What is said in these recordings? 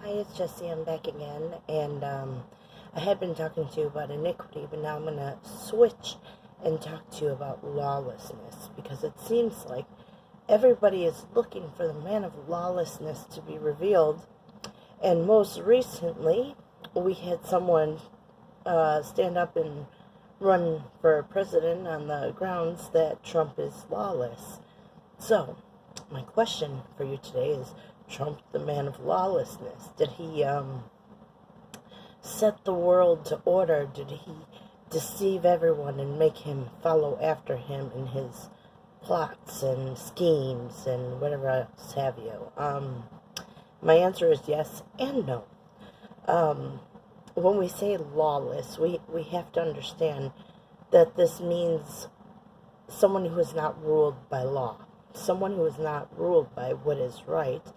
Hi, it's Jessie. I'm back again, and I had been talking to you about iniquity, but now I'm going to switch and talk to you about lawlessness, because it seems like everybody is looking for the man of lawlessness to be revealed, and most recently, we had someone stand up and run for president on the grounds that Trump is lawless. So, my question for you today is, Trump the man of lawlessness? Did he set the world to order? Did he deceive everyone and make him follow after him in his plots and schemes and whatever else have you? My answer is yes and no. When we say lawless, we have to understand that this means someone who is not ruled by law, someone who is not ruled by what is right,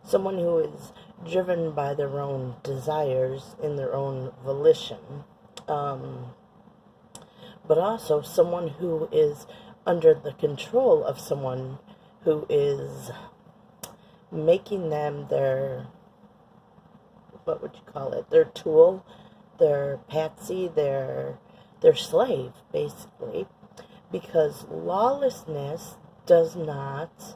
someone who is driven by their own desires and their own volition, but also someone who is under the control of someone who is making them their, what would you call it, their tool, their patsy, their slave, basically, because lawlessness does not,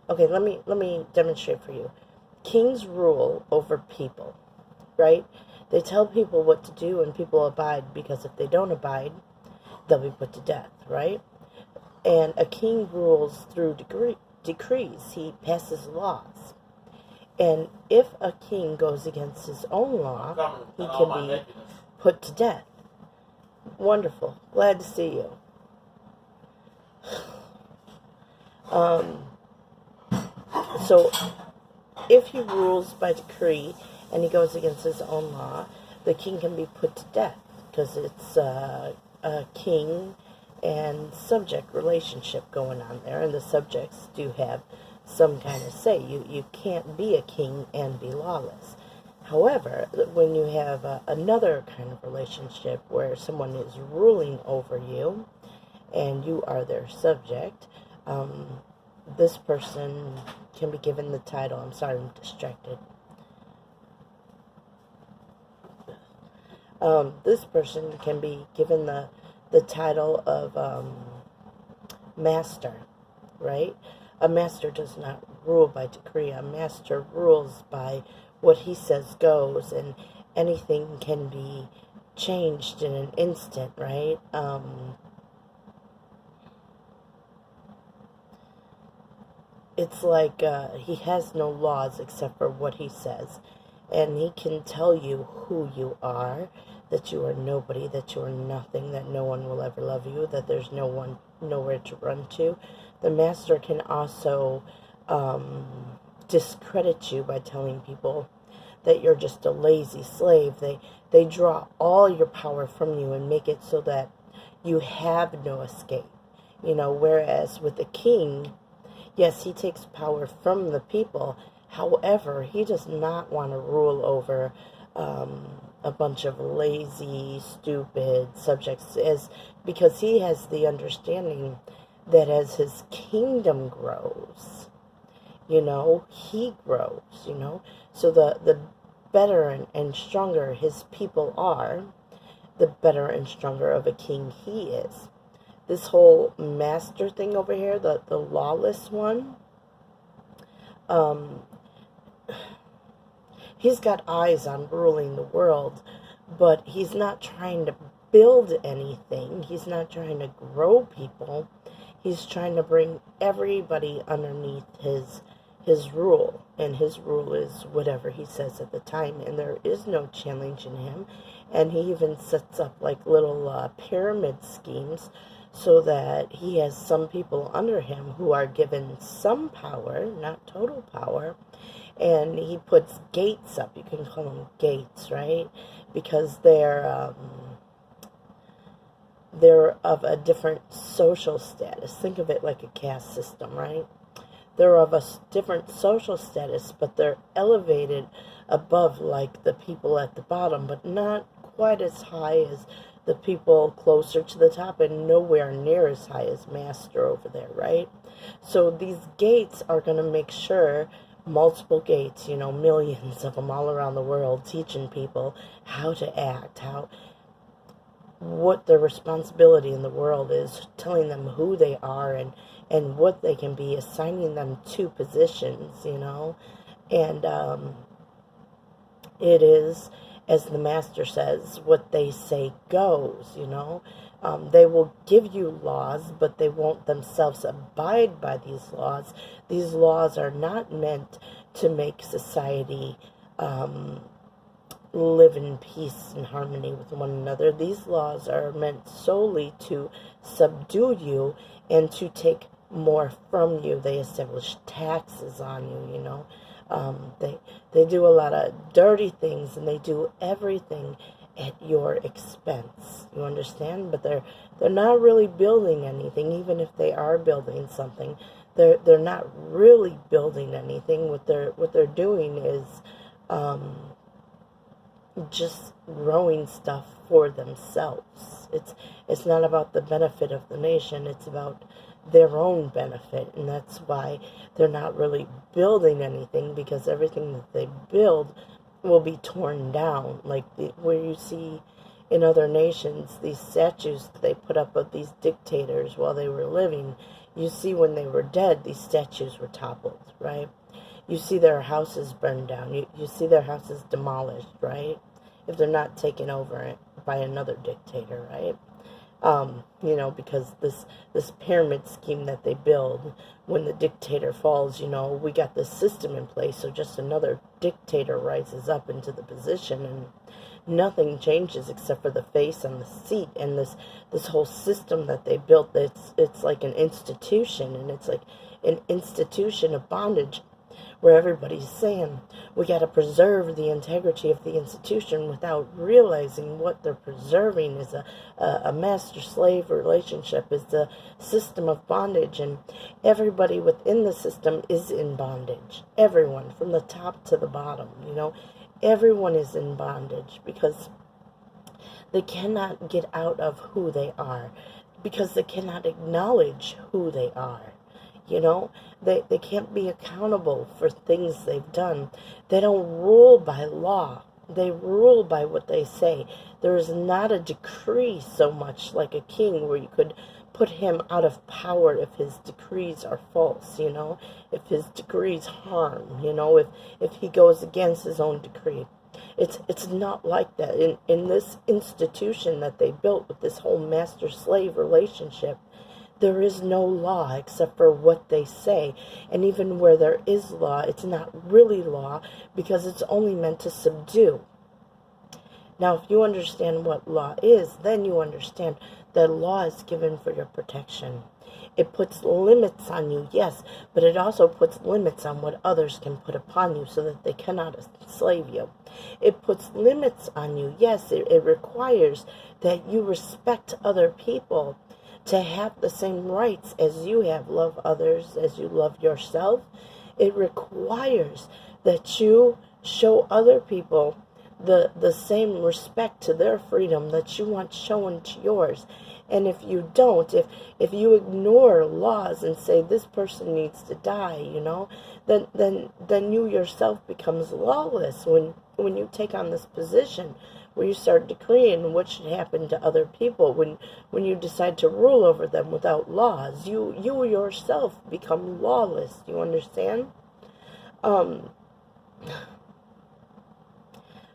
okay, let me demonstrate for you. Kings rule over people, right? They tell people what to do and people abide, because if they don't abide, they'll be put to death, right? And a king rules through decrees. He passes laws. And if a king goes against his own law, he can be put to death. Wonderful. Glad to see you. So, if he rules by decree and he goes against his own law, the king can be put to death, because it's a king and subject relationship going on there, and the subjects do have some kind of say. You can't be a king and be lawless. However, when you have another kind of relationship where someone is ruling over you and you are their subject, this person can be given the title, I'm sorry, I'm distracted. This person can be given the title of master, right? A master does not rule by decree. A master rules by what he says goes, and anything can be changed in an instant, right? It's like he has no laws except for what he says. And he can tell you who you are, that you are nobody, that you are nothing, that no one will ever love you, that there's nowhere to run to. The master can also discredit you by telling people that you're just a lazy slave. They draw all your power from you and make it so that you have no escape. Whereas with the king, yes, he takes power from the people. However, he does not want to rule over a bunch of lazy, stupid subjects, because he has the understanding that as his kingdom grows, he grows, So the better and stronger his people are, the better and stronger of a king he is. This whole master thing over here, the lawless one, he's got eyes on ruling the world, but he's not trying to build anything. He's not trying to grow people. He's trying to bring everybody underneath his rule, and his rule is whatever he says at the time, and there is no challenging him. And he even sets up like little pyramid schemes so that he has some people under him who are given some power, not total power. And he puts gates up. You can call them gates, right? Because they're of a different social status. Think of it like a caste system, right? They're of a different social status, but they're elevated above like the people at the bottom, but not quite as high as the people closer to the top and nowhere near as high as master over there, right? So these gates are going to make sure, multiple gates, millions of them all around the world, teaching people how to act, what their responsibility in the world is, telling them who they are and what they can be, assigning them to positions, and it is, as the master says, what they say goes, they will give you laws, but they won't themselves abide by these laws. These laws are not meant to make society live in peace and harmony with one another. These laws are meant solely to subdue you and to take more from you. They establish taxes on you, they do a lot of dirty things, and they do everything at your expense. You understand? But they're not really building anything. Even if they are building something, they're not really building anything. What they're doing is just growing stuff for themselves. It's not about the benefit of the nation. It's about their own benefit, and that's why they're not really building anything, because everything that they build will be torn down. Like where you see in other nations these statues that they put up of these dictators while they were living, you see when they were dead, these statues were toppled, right? You see their houses burned down. You see their houses demolished, right? If they're not taken over by another dictator, right? Because this pyramid scheme that they build, when the dictator falls, we got this system in place, so just another dictator rises up into the position, and nothing changes except for the face and the seat, and this whole system that they built, it's like an institution, and it's like an institution of bondage, where everybody's saying, we got to preserve the integrity of the institution, without realizing what they're preserving is a master-slave relationship, is the system of bondage, and everybody within the system is in bondage. Everyone, from the top to the bottom, everyone is in bondage, because they cannot get out of who they are, because they cannot acknowledge who they are. They can't be accountable for things they've done. They don't rule by law. They rule by what they say. There is not a decree so much like a king, where you could put him out of power if his decrees are false, if his decrees harm, if he goes against his own decree. It's not like that. In this institution that they built with this whole master-slave relationship, there is no law except for what they say. And even where there is law, it's not really law, because it's only meant to subdue. Now, if you understand what law is, then you understand that law is given for your protection. It puts limits on you, yes, but it also puts limits on what others can put upon you, so that they cannot enslave you. It puts limits on you, yes, it requires that you respect other people, to have the same rights as you have. Love others as you love yourself. It requires that you show other people the same respect to their freedom that you want shown to yours. And if you don't, if you ignore laws and say this person needs to die, then you yourself becomes lawless when you take on this position, where you start decreeing what should happen to other people, when you decide to rule over them without laws, you yourself become lawless. Do you understand?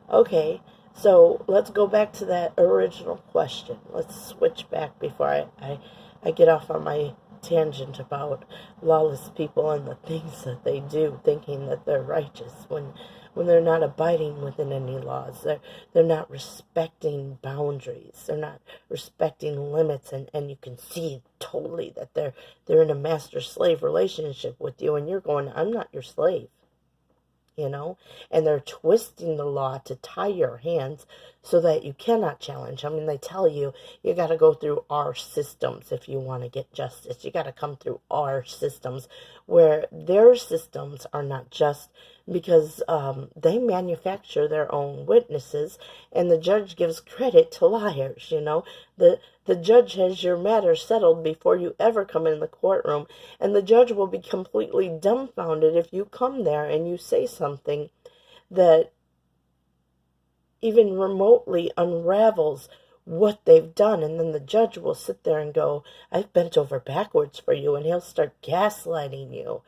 Okay, so let's go back to that original question. Let's switch back before I get off on my tangent about lawless people and the things that they do, thinking that they're righteous, when they're not abiding within any laws. They're not respecting boundaries. They're not respecting limits, and you can see totally that they're in a master-slave relationship with you, and you're going, I'm not your slave. and they're twisting the law to tie your hands so that you cannot challenge. I mean, they tell you got to go through our systems if you want to get justice. You got to come through our systems, where their systems are not just, because they manufacture their own witnesses, and the judge gives credit to liars. The judge has your matter settled before you ever come in the courtroom, and the judge will be completely dumbfounded if you come there and you say something that even remotely unravels what they've done. And then the judge will sit there and go, I've bent over backwards for you, and he'll start gaslighting you.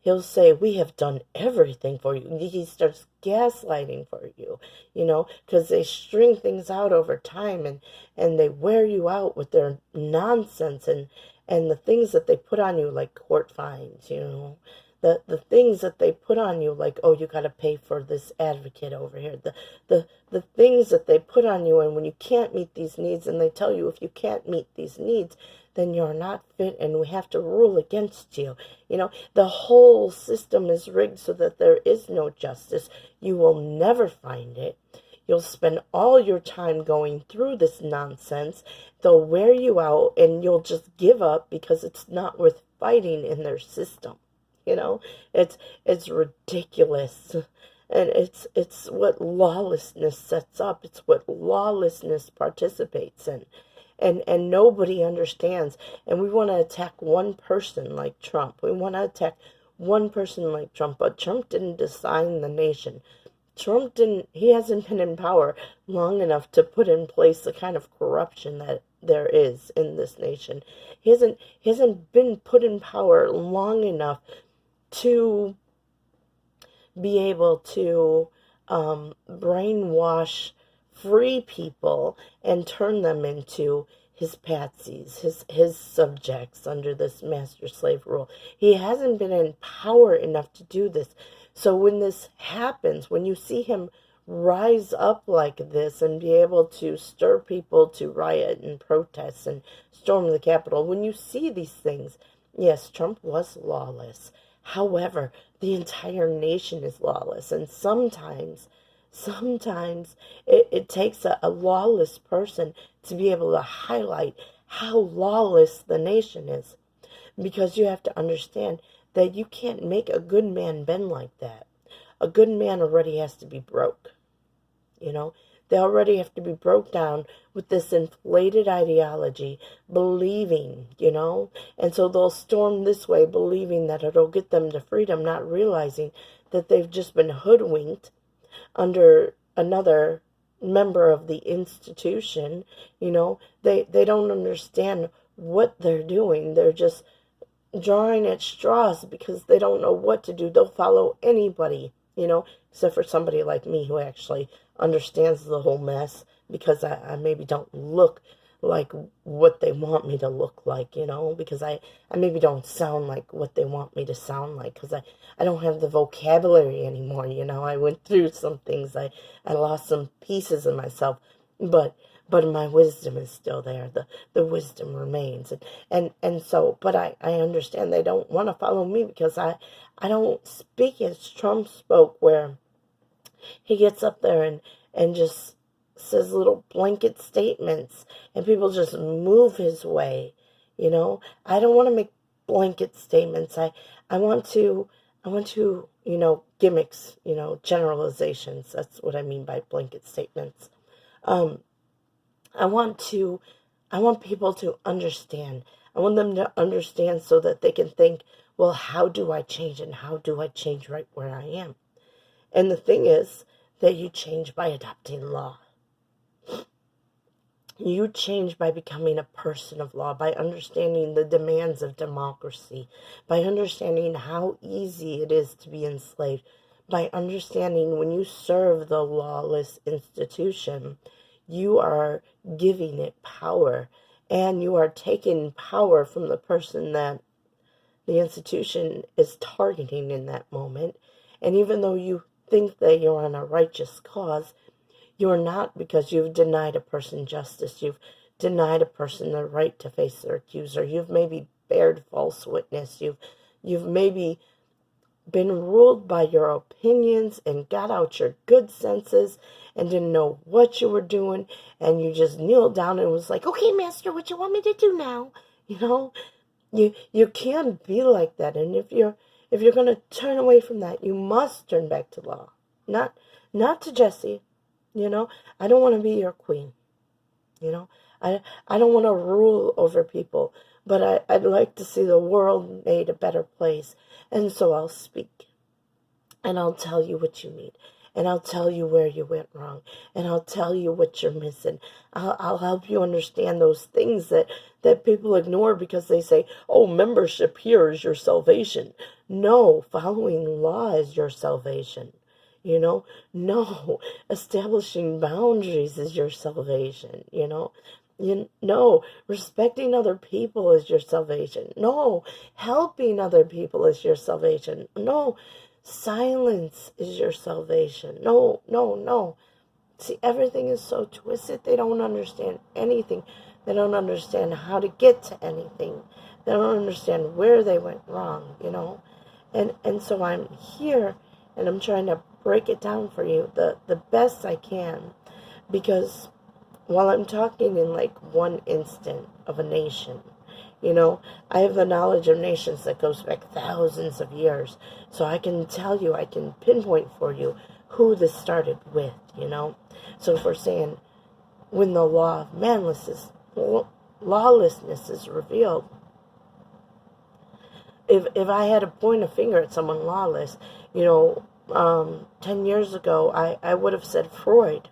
He'll say, we have done everything for you. He starts gaslighting for you, because they string things out over time, and they wear you out with their nonsense and the things that they put on you, like court fines, the things that they put on you, like, oh, you got to pay for this advocate over here, the things that they put on you, and when you can't meet these needs, and they tell you if you can't meet these needs, then you're not fit, and we have to rule against you. The whole system is rigged so that there is no justice. You will never find it. You'll spend all your time going through this nonsense. They'll wear you out, and you'll just give up because it's not worth fighting in their system. It's ridiculous. And it's what lawlessness sets up. It's what lawlessness participates in. And nobody understands. And we want to attack one person like Trump. We want to attack one person like Trump. But Trump didn't design the nation. He hasn't been in power long enough to put in place the kind of corruption that there is in this nation. He hasn't been put in power long enough to be able to brainwash free people and turn them into his patsies, his subjects under this master-slave rule. He hasn't been in power enough to do this. So when this happens, when you see him rise up like this and be able to stir people to riot and protest and storm the Capitol, when you see these things, yes, Trump was lawless. However, the entire nation is lawless, and sometimes it takes a lawless person to be able to highlight how lawless the nation is, because you have to understand that you can't make a good man bend like that. A good man already has to be broke. They already have to be broke down with this inflated ideology, believing, and so they'll storm this way, believing that it'll get them to freedom, not realizing that they've just been hoodwinked under another member of the institution. They don't understand what they're doing. They're just drawing at straws because they don't know what to do. They'll follow anybody, except for somebody like me who actually understands the whole mess, because I maybe don't look like what they want me to look like, because I maybe don't sound like what they want me to sound like, because I don't have the vocabulary anymore. I went through some things. I lost some pieces of myself, but my wisdom is still there. The wisdom remains. And so, but I understand they don't want to follow me because I don't speak as Trump spoke, where he gets up there and just says little blanket statements and people just move his way. I don't want to make blanket statements. I want to, gimmicks, generalizations. That's what I mean by blanket statements. I want people to understand. I want them to understand so that they can think, well, how do I change, and how do I change right where I am? And the thing is that you change by adopting law. You change by becoming a person of law, by understanding the demands of democracy, by understanding how easy it is to be enslaved, by understanding when you serve the lawless institution, you are giving it power, and you are taking power from the person that the institution is targeting in that moment. And even though you think that you're on a righteous cause, you're not, because you've denied a person justice. You've denied a person the right to face their accuser. You've maybe bared false witness. You've maybe been ruled by your opinions and got out your good senses and didn't know what you were doing, and you just kneeled down and was like, okay, master, what you want me to do now? You know, you can't be like that. And if you're going to turn away from that, you must turn back to law. Not to Jesse. You know, I don't want to be your queen. You know, I don't want to rule over people, but I'd like to see the world made a better place. And so I'll speak, and I'll tell you what you need, and I'll tell you where you went wrong, and I'll tell you what you're missing. I'll help you understand those things that people ignore because they say, oh, membership here is your salvation. No, following law is your salvation. You know, no, establishing boundaries is your salvation. No, respecting other people is your salvation. No, helping other people is your salvation. No, silence is your salvation. No, no, no. See, everything is so twisted. They don't understand anything. They don't understand how to get to anything. They don't understand where they went wrong, And so I'm here, and I'm trying to break it down for you the best I can, because while I'm talking in like one instant of a nation, I have the knowledge of nations that goes back thousands of years. So I can tell you, I can pinpoint for you who this started with, So if we're saying when the law of lawlessness is revealed, if I had to point a finger at someone lawless, 10 years ago, I would have said Freud.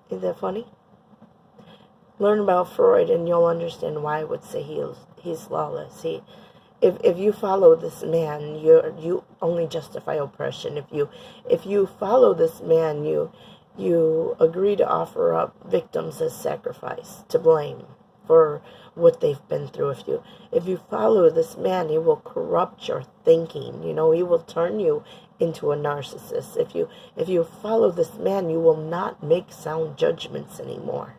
Isn't that funny? Learn about Freud and you'll understand why I would say he's lawless. If you follow this man, you only justify oppression. If you follow this man, you agree to offer up victims as sacrifice, to blame for what they've been through. If you follow this man, he will corrupt your thinking. He will turn you into a narcissist. If you follow this man, you will not make sound judgments anymore.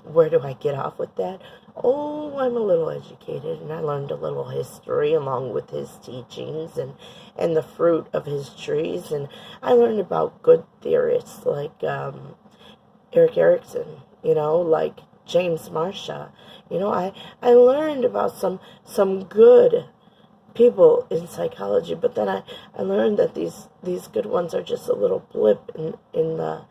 Where do I get off with that? Oh, I'm a little educated, and I learned a little history along with his teachings and the fruit of his trees, and I learned about good theorists like Eric Erickson, like James Marsha. I learned about some good people in psychology, but then I learned that these good ones are just a little blip in the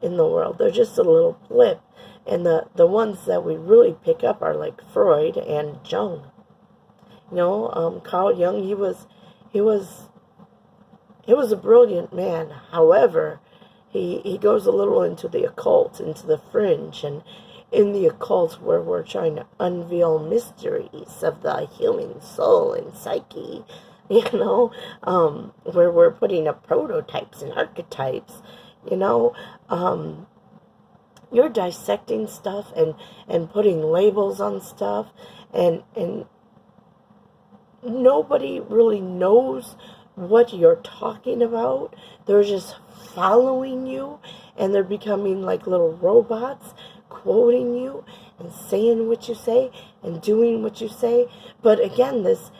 world. They're just a little blip. And the ones that we really pick up are like Freud and Jung. Carl Jung, he was a brilliant man. However, he goes a little into the occult, into the fringe, and in the occult where we're trying to unveil mysteries of the human soul and psyche, where we're putting up prototypes and archetypes, you're dissecting stuff and putting labels on stuff, and nobody really knows what you're talking about. They're just following you, and they're becoming like little robots, quoting you and saying what you say and doing what you say. But again, this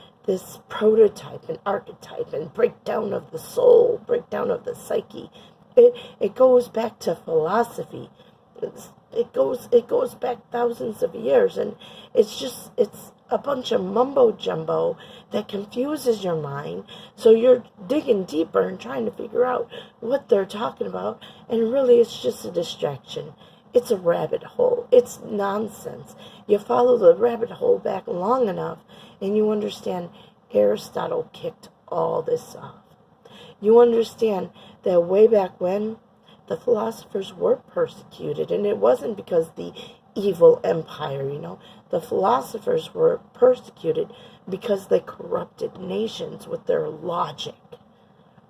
prototype and archetype and breakdown of the soul, breakdown of the psyche, it goes back to philosophy. It goes back thousands of years, and it's a bunch of mumbo jumbo that confuses your mind. So you're digging deeper and trying to figure out what they're talking about, and really it's just a distraction. It's a rabbit hole. It's nonsense. You follow the rabbit hole back long enough, and you understand Aristotle kicked all this off. You understand that way back when, the philosophers were persecuted, and it wasn't because the evil empire, The philosophers were persecuted because they corrupted nations with their logic,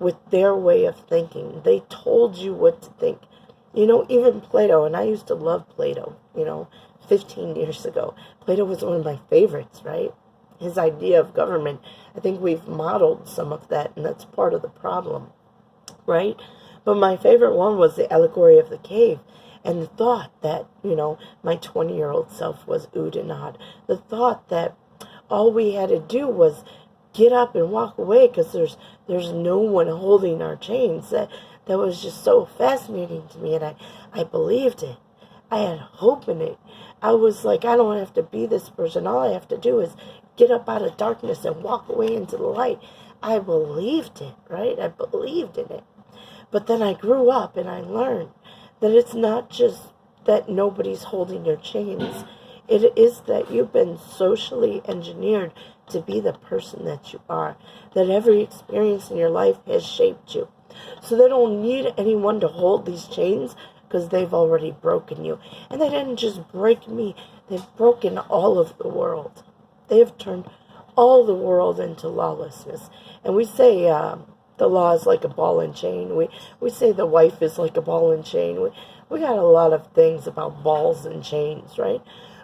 with their way of thinking. They told you what to think. Even Plato, and I used to love Plato, 15 years ago. Plato was one of my favorites, right? His idea of government, I think we've modeled some of that, and that's part of the problem, right? But my favorite one was the allegory of the cave, and the thought that, my 20-year-old self was oohed and awed. The thought that, all we had to do was get up and walk away, because there's no one holding our chains. That was just so fascinating to me, and I believed it. I had hope in it. I was like, I don't have to be this person. All I have to do is get up out of darkness and walk away into the light. I believed it, right? I believed in it. But then I grew up and I learned that it's not just that nobody's holding your chains. It is that you've been socially engineered to be the person that you are. That every experience in your life has shaped you. So they don't need anyone to hold these chains, because they've already broken you. And they didn't just break me. They've broken all of the world. They have turned all the world into lawlessness. And we say the law is like a ball and chain. We say the wife is like a ball and chain. We got a lot of things about balls and chains, right?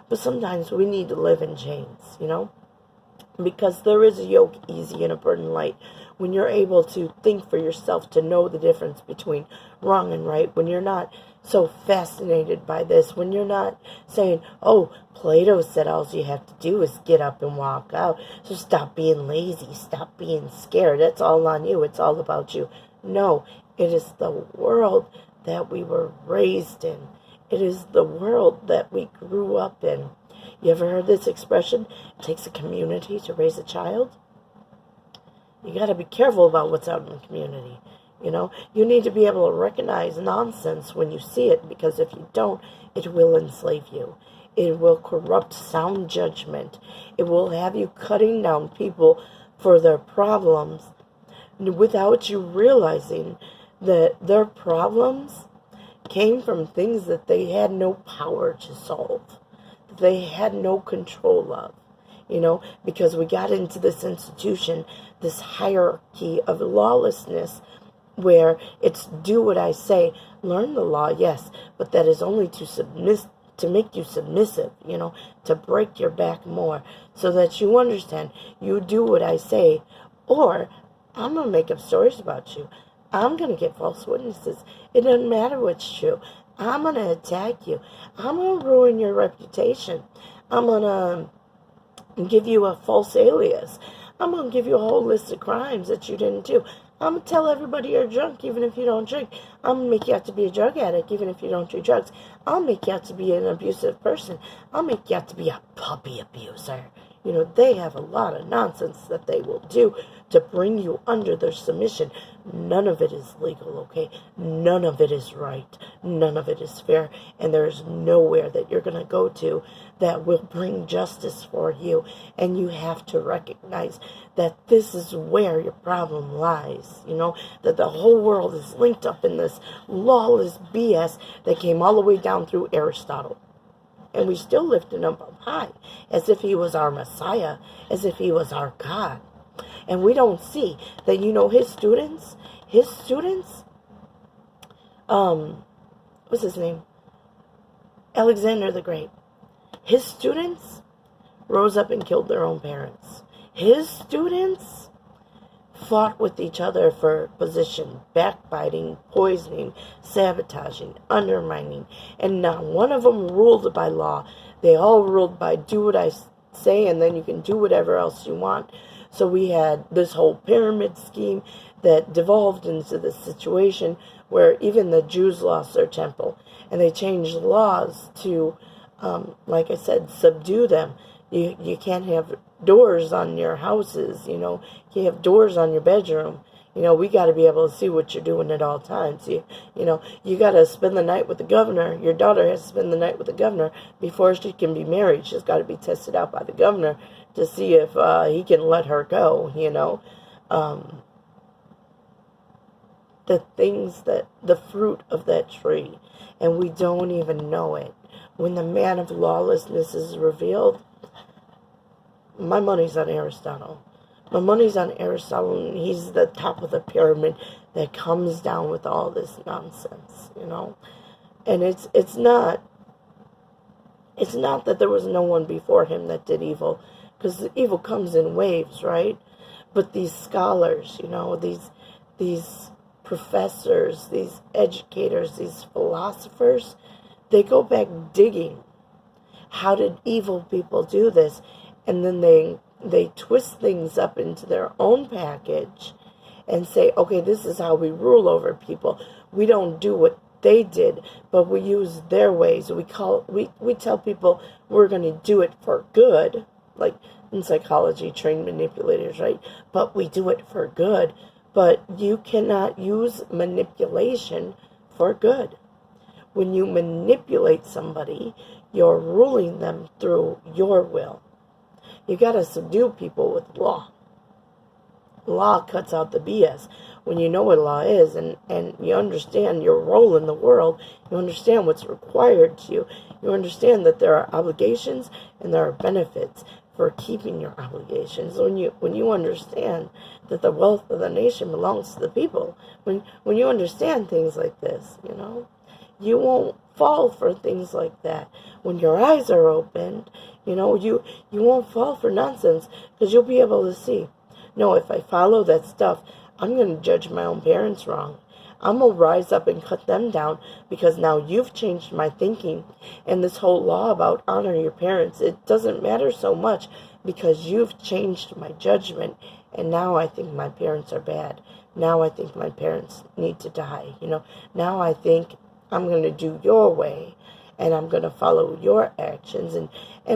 But sometimes we need to live in chains, because there is a yoke easy and a burden light. When you're able to think for yourself, to know the difference between wrong and right, when you're not so fascinated by this, when you're not saying, oh, Plato said all you have to do is get up and walk out, so stop being lazy, stop being scared, that's all on you, it's all about you. No, it is the world that we were raised in. It is the world that we grew up in. You ever heard this expression? It takes a community to raise a child. You got to be careful about what's out in the community. You need to be able to recognize nonsense when you see it, because if you don't, it will enslave you. It will corrupt sound judgment. It will have you cutting down people for their problems without you realizing that their problems came from things that they had no power to solve, that they had no control of. Because we got into this institution, this hierarchy of lawlessness, where it's do what I say, learn the law, yes, but that is only to make you submissive, to break your back more, so that you understand, you do what I say, or I'm going to make up stories about you. I'm going to get false witnesses. It doesn't matter what's true. I'm going to attack you. I'm going to ruin your reputation. I'm going to give you a false alias. I'm going to give you a whole list of crimes that you didn't do. I'm going to tell everybody you're drunk even if you don't drink. I'm going to make you out to be a drug addict even if you don't do drugs. I'll make you out to be an abusive person. I'll make you out to be a puppy abuser. They have a lot of nonsense that they will do to bring you under their submission. None of it is legal, okay? None of it is right. None of it is fair. And there's nowhere that you're going to go to that will bring justice for you. And you have to recognize that this is where your problem lies, that the whole world is linked up in this lawless BS that came all the way down through Aristotle. And we still lift him up high, as if he was our Messiah, as if he was our God. And we don't see that, his students, what's his name? Alexander the Great. His students rose up and killed their own parents. His students fought with each other for position, backbiting, poisoning, sabotaging, undermining, and not one of them ruled by law. They all ruled by do what I say, and then you can do whatever else you want. So we had this whole pyramid scheme that devolved into this situation where even the Jews lost their temple, and they changed laws to, like I said, subdue them. You can't have doors on your houses, you can't have doors on your bedroom. We got to be able to see what you're doing at all times. You got to spend the night with the governor. Your daughter has to spend the night with the governor before she can be married. She's got to be tested out by the governor to see if he can let her go, the fruit of that tree, and we don't even know it. When the man of lawlessness is revealed, my money's on Aristotle. My money's on Aristotle, and he's the top of the pyramid that comes down with all this nonsense, And it's not that there was no one before him that did evil, because the evil comes in waves, right? But these scholars, these professors, these educators, these philosophers, they go back digging. How did evil people do this? And then they they twist things up into their own package and say, okay, this is how we rule over people. We don't do what they did, but we use their ways. We tell people we're going to do it for good, like in psychology, trained manipulators, right? But we do it for good. But you cannot use manipulation for good. When you manipulate somebody, you're ruling them through your will. You got to subdue people with law. Law cuts out the BS. When you know what law is and you understand your role in the world, you understand what's required to you, you understand that there are obligations and there are benefits for keeping your obligations. When you understand that the wealth of the nation belongs to the people, when you understand things like this, you won't fall for things like that. When your eyes are opened, you won't fall for nonsense because you'll be able to see, no, if I follow that stuff, I'm going to judge my own parents wrong. I'm going to rise up and cut them down because now you've changed my thinking. And this whole law about honor your parents, it doesn't matter so much because you've changed my judgment. And now I think my parents are bad. Now I think my parents need to die. Now I think I'm going to do your way and I'm going to follow your actions. And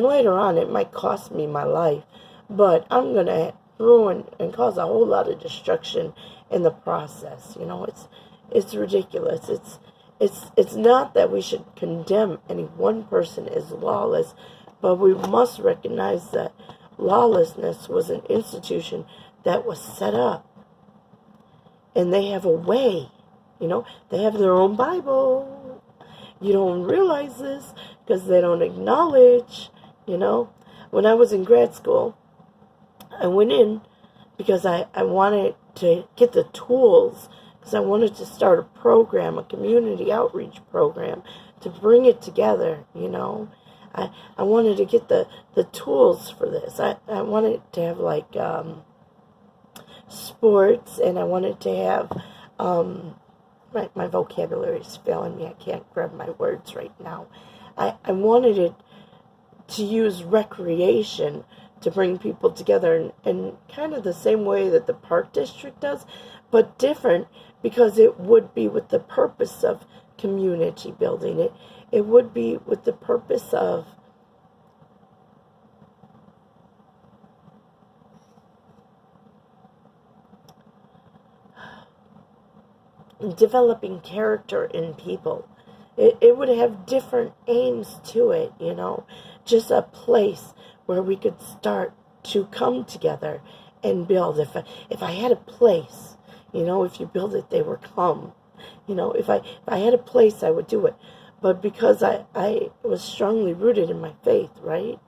later on, it might cost me my life, but I'm going to ruin and cause a whole lot of destruction in the process. It's ridiculous. It's not that we should condemn any one person as lawless, but we must recognize that lawlessness was an institution that was set up, and they have a way. They have their own Bible. You don't realize this because they don't acknowledge. When I was in grad school, I went in because I wanted to get the tools, because I wanted to start a program, a community outreach program, to bring it together, I wanted to get the tools for this. I wanted to have, like, sports, and I wanted to have, my vocabulary is failing me. I can't grab my words right now. I wanted it to use recreation to bring people together in kind of the same way that the Park District does, but different, because it would be with the purpose of community building. It would be with the purpose of developing character in people. It would have different aims to it, just a place where we could start to come together and build. If I had a place, if you build it, they will come. If I had a place, I would do it. But because I was strongly rooted in my faith, right?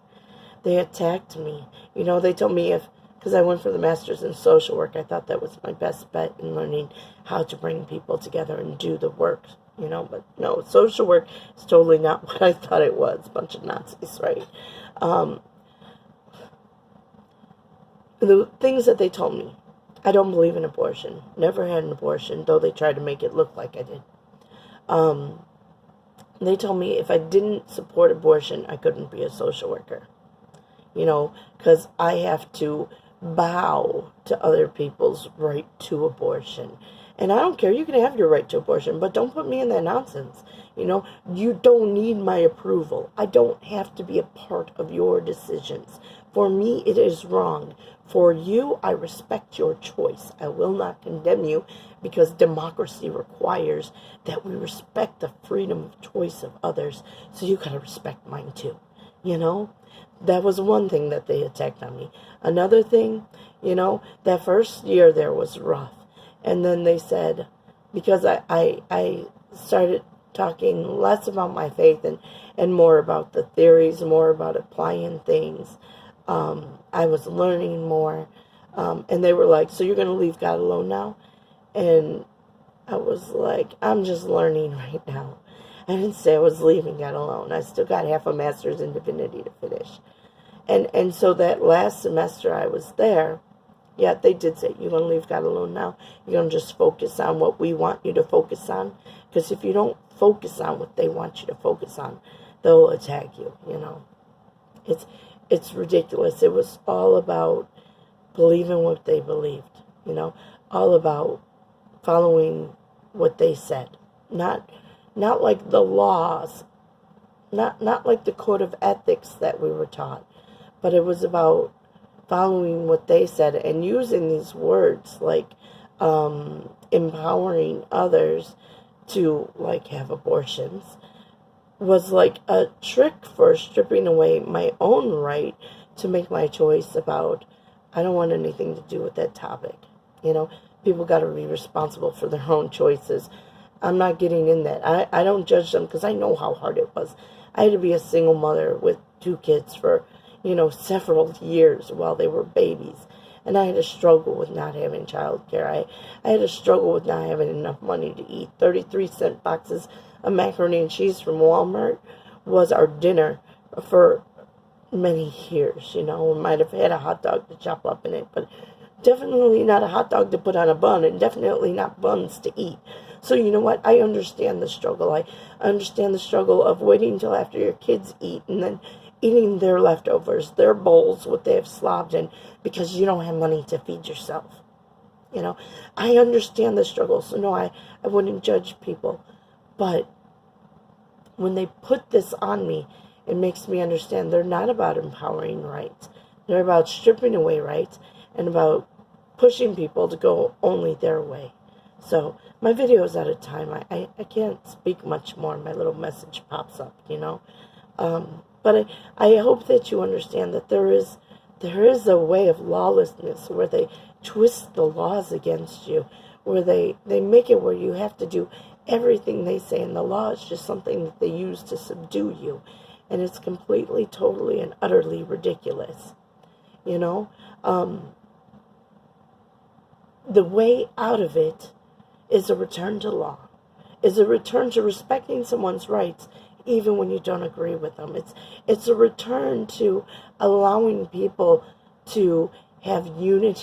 They attacked me. They told me because I went for the master's in social work, I thought that was my best bet in learning how to bring people together and do the work, but no, social work is totally not what I thought it was. A bunch of Nazis, right? The things that they told me, I don't believe in abortion. Never had an abortion, though they tried to make it look like I did. They told me if I didn't support abortion, I couldn't be a social worker. Because I have to bow to other people's right to abortion. And I don't care, you can have your right to abortion, but don't put me in that nonsense. You don't need my approval. I don't have to be a part of your decisions. For me, it is wrong. For you, I respect your choice. I will not condemn you, because democracy requires that we respect the freedom of choice of others. So you gotta respect mine too. That was one thing that they attacked on me. Another thing, that first year there was rough. And then they said, because I started talking less about my faith and more about the theories, more about applying things. I was learning more. And they were like, so you're going to leave God alone now? And I was like, I'm just learning right now. I didn't say I was leaving God alone. I still got half a master's in divinity to finish. And so that last semester I was there, yeah, they did say, you're going to leave God alone now? You're going to just focus on what we want you to focus on? Because if you don't focus on what they want you to focus on, they'll attack you, it's ridiculous. It was all about believing what they believed, all about following what they said. Not like the laws, not like the code of ethics that we were taught, but it was about following what they said and using these words like empowering others to like have abortions was like a trick for stripping away my own right to make my choice about, I don't want anything to do with that topic. People got to be responsible for their own choices. I'm not getting in that. I don't judge them because I know how hard it was. I had to be a single mother with 2 kids for, several years while they were babies. And I had to struggle with not having childcare. I had to struggle with not having enough money to eat. 33-cent boxes of macaroni and cheese from Walmart was our dinner for many years. We might have had a hot dog to chop up in it, but definitely not a hot dog to put on a bun, and definitely not buns to eat. So you know what? I understand the struggle. I understand the struggle of waiting until after your kids eat and then eating their leftovers, their bowls, what they have slobbed in, because you don't have money to feed yourself. I understand the struggle. So no, I wouldn't judge people. But when they put this on me, it makes me understand they're not about empowering rights. They're about stripping away rights and about pushing people to go only their way. So my video is out of time. I can't speak much more. My little message pops up, But I hope that you understand that there is a way of lawlessness where they twist the laws against you, where they make it where you have to do everything they say, and the law is just something that they use to subdue you. And it's completely, totally, and utterly ridiculous. The way out of it is a return to law, is a return to respecting someone's rights even when you don't agree with them. It's a return to allowing people to have unity